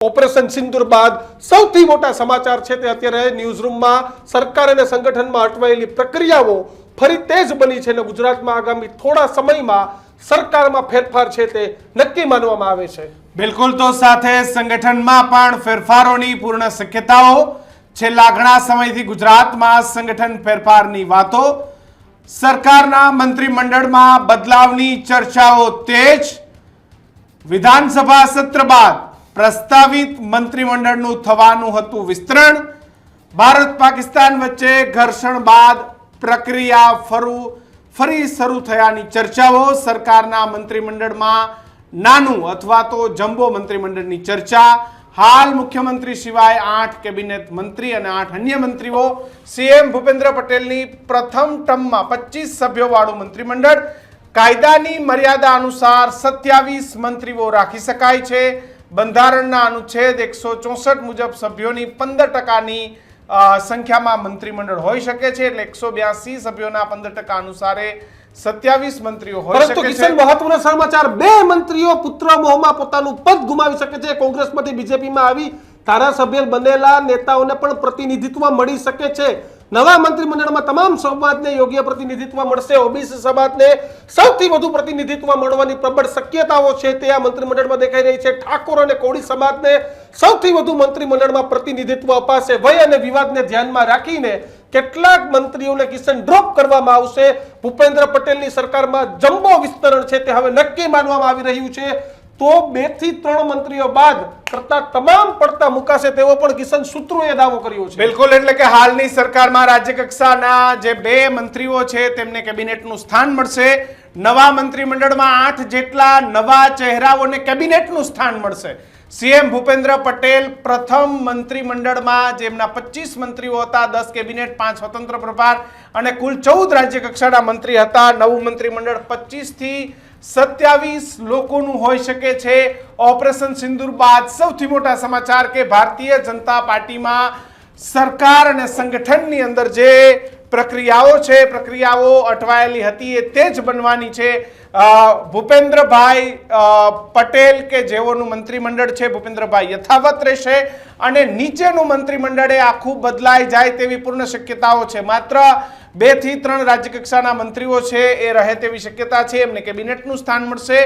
Operation સિંદૂર બાદ સૌથી મોટા સમાચાર છે તે અત્યારે ન્યૂઝરૂમમાં સરકાર અને સંગઠનમાં અટવાયેલી પ્રક્રિયાઓ ફરી તેજ બની છે અને ગુજરાતમાં આગામી થોડા સમયમાં સરકારમાં ફેરફાર છે તે નક્કી માનવામાં આવે છે। બિલકુલ, તો સાથે સંગઠનમાં પણ ફેરફારોની પૂર્ણ શક્યતાઓ। છેલ્લા ઘણા સમયથી ગુજરાતમાં સંગઠન ફેરફારની વાતો, સરકારના મંત્રીમંડળમાં બદલાવની ચર્ચાઓ તેજ। વિધાનસભા સત્ર બાદ પ્રસ્તાવિત મંત્રીમંડળનું થવાનું હતું વિસ્તરણ। ભારત પાકિસ્તાન વચ્ચે ઘર્ષણ બાદ પ્રક્રિયા ફરી શરૂ થયાની ચર્ચાઓ। સરકારના મંત્રીમંડળમાં નાનું અથવા તો જમ્બો મંત્રીમંડળની ચર્ચા। હાલ મુખ્યમંત્રી સિવાય 8 કેબિનેટ મંત્રી અને 8 અન્ય મંત્રીઓ। સીએમ ભૂપેન્દ્ર પટેલની પ્રથમ ટર્મમાં 25 સભ્યોવાળું મંત્રીમંડળ। કાયદાની મર્યાદા અનુસાર 27 મંત્રીઓ રાખી શકાય છે। બંધારણના અનુચ્છેદ 164 મુજબ સભ્યોની 15%ની સંખ્યામાં મંત્રીમંડળ હોઈ શકે છે, એટલે 182 સભ્યોના 15% અનુસારે 27 મંત્રીઓ હોઈ શકે છે। પરંતુ કિશન, મહત્વનો સમાચાર, 2 મંત્રીઓ પુત્ર મોહમાં પોતાનું પદ ગુમાવી શકે છે। કોંગ્રેસમાંથી બીજેપીમાં આવી ધારાસભ્ય બનેલા નેતાઓને પણ પ્રતિનિધિત્વ મળી શકે છે। નવા મંત્રીમંડળમાં તમામ સમાજને યોગ્ય પ્રતિનિધિત્વ મળશે। ઓબીસી સમાજને સૌથી વધુ પ્રતિનિધિત્વ મળવાની પ્રબળ શક્યતાઓ છે તે આ મંત્રીમંડળમાં દેખાઈ રહી છે। ઠાકોર અને કોળી સમાજને સૌથી વધુ મંત્રીમંડળમાં પ્રતિનિધિત્વ અપાશે। વય અને વિવાદને ધ્યાનમાં રાખીને કેટલાક મંત્રીઓને કિશન ડ્રોપ કરવામાં આવશે। ભૂપેન્દ્ર પટેલની સરકારમાં જમ્બો વિસ્તરણ છે તે હવે નક્કી માનવામાં આવી રહ્યું છે। તો 2 થી 3 મંત્રીઓ બાદ કરતા તમામ પડતા મુકાશે તેવો પણ કિશન સૂત્રોએ દાવો કર્યો છે। બિલકુલ, એટલે કે હાલની સરકારમાં રાજ્ય કક્ષાના જે 2 મંત્રીઓ છે તેમને કેબિનેટનું સ્થાન મળશે। નવા મંત્રીમંડળમાં 8 જેટલા નવા ચહેરાઓને કેબિનેટનું સ્થાન મળશે। સીએમ ભૂપેન્દ્ર પટેલ પ્રથમ મંત્રીમંડળમાં જેમના 25 મંત્રીઓ હતા, 10 કેબિનેટ, 5 સ્વતંત્ર પ્રભાર અને કુલ 14 રાજ્ય કક્ષાના મંત્રી હતા। નવું મંત્રીમંડળ 25 થી 27 લોકોનું હોઈ શકે છે। ઓપરેશન સિંદૂર બાદ સૌથી મોટા સમાચાર કે ભારતીય જનતા પાર્ટીમાં સરકાર અને સંગઠનની અંદર જે પ્રક્રિયાઓ અટવાયેલી હતી એ તેજ બનવાની છે। ભૂપેન્દ્રભાઈ પટેલ કે જેઓનું મંત્રીમંડળ છે, ભૂપેન્દ્રભાઈ યથાવત રહેશે અને નીચેનું મંત્રીમંડળ એ આખું બદલાઈ જાય તેવી પૂર્ણ શક્યતાઓ છે। માત્ર 2 થી 3 રાજ્ય કક્ષાના મંત્રીઓ છે એ રહે તેવી શક્યતા છે, એમને કેબિનેટનું સ્થાન મળશે।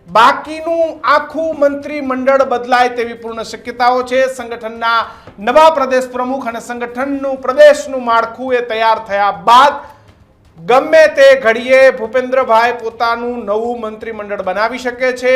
બાકીનું આખું મંત્રીમંડળ બદલાય તેવી પૂર્ણ શક્યતાઓ છે। સંગઠનના નવા પ્રદેશ પ્રમુખ અને સંગઠનનું પ્રદેશનું માળખું એ તૈયાર થયા બાદ ગમે તે ઘડીએ ભૂપેન્દ્રભાઈ પોતાનું નવું મંત્રીમંડળ બનાવી શકે છે।